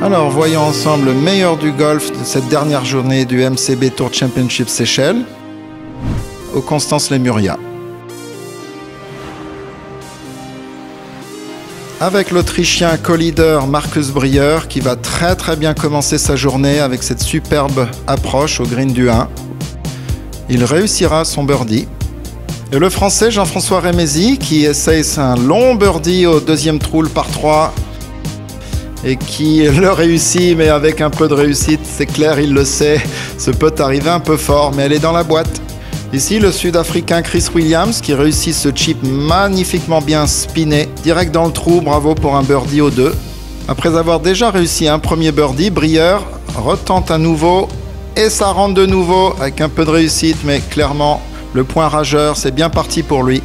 Alors, voyons ensemble le meilleur du golf de cette dernière journée du MCB Tour Championship Seychelles au Constance Lemuria. Avec l'Autrichien co-leader Marcus Breuer qui va très bien commencer sa journée avec cette superbe approche au green du 1. Il réussira son birdie. Et le Français Jean-François Rémézy qui essaye un long birdie au deuxième trou, le par 3 et qui le réussit, mais avec un peu de réussite, c'est clair, il le sait, ce peut arriver un peu fort, mais elle est dans la boîte. Ici, le Sud-Africain Chris Williams qui réussit ce chip magnifiquement bien spiné, direct dans le trou, bravo pour un birdie au 2. Après avoir déjà réussi un premier birdie, Breuer retente à nouveau et ça rentre de nouveau avec un peu de réussite, mais clairement, le point rageur, c'est bien parti pour lui.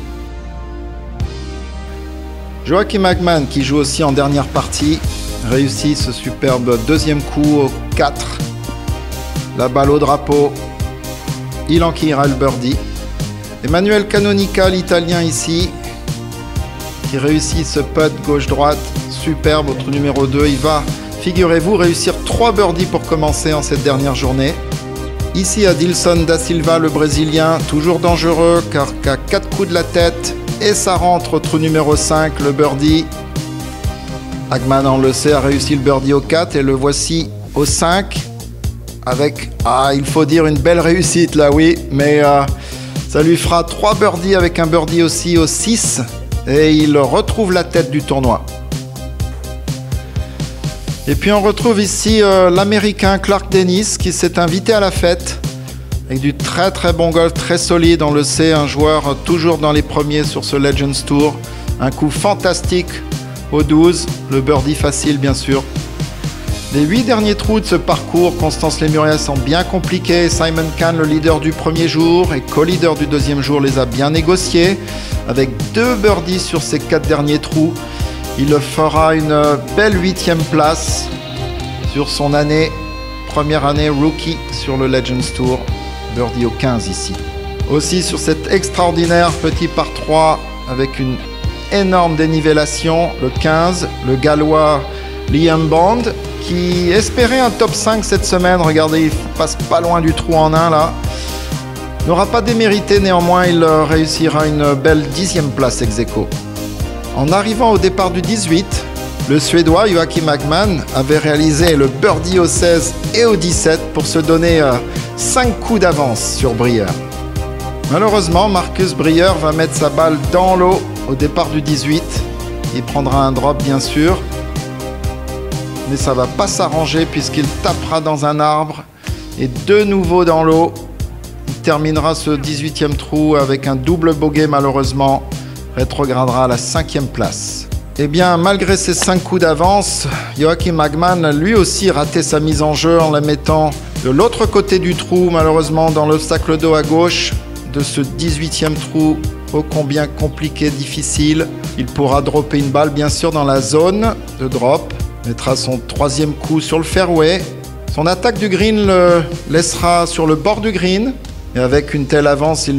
Joaquim Hagman qui joue aussi en dernière partie, réussit ce superbe deuxième coup au 4. La balle au drapeau. Il enquillera le birdie. Emmanuel Canonica, l'italien ici, qui réussit ce putt gauche-droite. Superbe, au trou numéro 2. Il va, figurez-vous, réussir 3 birdies pour commencer en cette dernière journée. Ici, Adilson da Silva, le Brésilien, toujours dangereux car qu'à 4 coups de la tête. Et ça rentre au trou numéro 5, le birdie. Hagman, on le sait, a réussi le birdie au 4 et le voici au 5 avec, il faut dire une belle réussite là, oui, mais ça lui fera 3 birdies avec un birdie aussi au 6 et il retrouve la tête du tournoi. Et puis on retrouve ici l'Américain Clark Dennis qui s'est invité à la fête avec du très bon golf, très solide, on le sait, un joueur toujours dans les premiers sur ce Legends Tour, un coup fantastique au 12, le birdie facile bien sûr. Les 8 derniers trous de ce parcours, Constance Lemuria, sont bien compliqués. Simon Kahn, le leader du premier jour et co-leader du deuxième jour, les a bien négociés. Avec 2 birdies sur ces 4 derniers trous, il fera une belle 8e place sur son première année rookie sur le Legends Tour. Birdie au 15 ici. Aussi sur cet extraordinaire petit par 3 avec une énorme dénivellation, le 15, le Gallois Liam Bond qui espérait un top 5 cette semaine. Regardez, il passe pas loin du trou en 1 là. N'aura pas démérité, néanmoins il réussira une belle 10e place ex aequo. En arrivant au départ du 18, le Suédois Joaquim Hagman avait réalisé le birdie au 16 et au 17 pour se donner 5 coups d'avance sur Breuer. Malheureusement, Marcus Breuer va mettre sa balle dans l'eau au départ du 18. Il prendra un drop bien sûr, mais ça va pas s'arranger puisqu'il tapera dans un arbre et de nouveau dans l'eau. Il terminera ce 18e trou avec un double bogey malheureusement, rétrogradera à la 5e place. Eh bien, malgré ses 5 coups d'avance, Joaquim Hagman a lui aussi raté sa mise en jeu en la mettant de l'autre côté du trou, malheureusement dans l'obstacle d'eau à gauche de ce 18e trou, ô combien compliqué, difficile. Il pourra dropper une balle bien sûr dans la zone de drop, mettra son 3e coup sur le fairway. Son attaque du green le laissera sur le bord du green et avec une telle avance,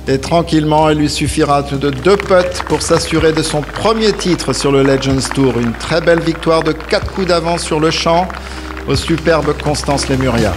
et tranquillement, il lui suffira de 2 putts pour s'assurer de son premier titre sur le Legends Tour. Une très belle victoire de 4 coups d'avance sur le champ au superbe Constance Lemuria.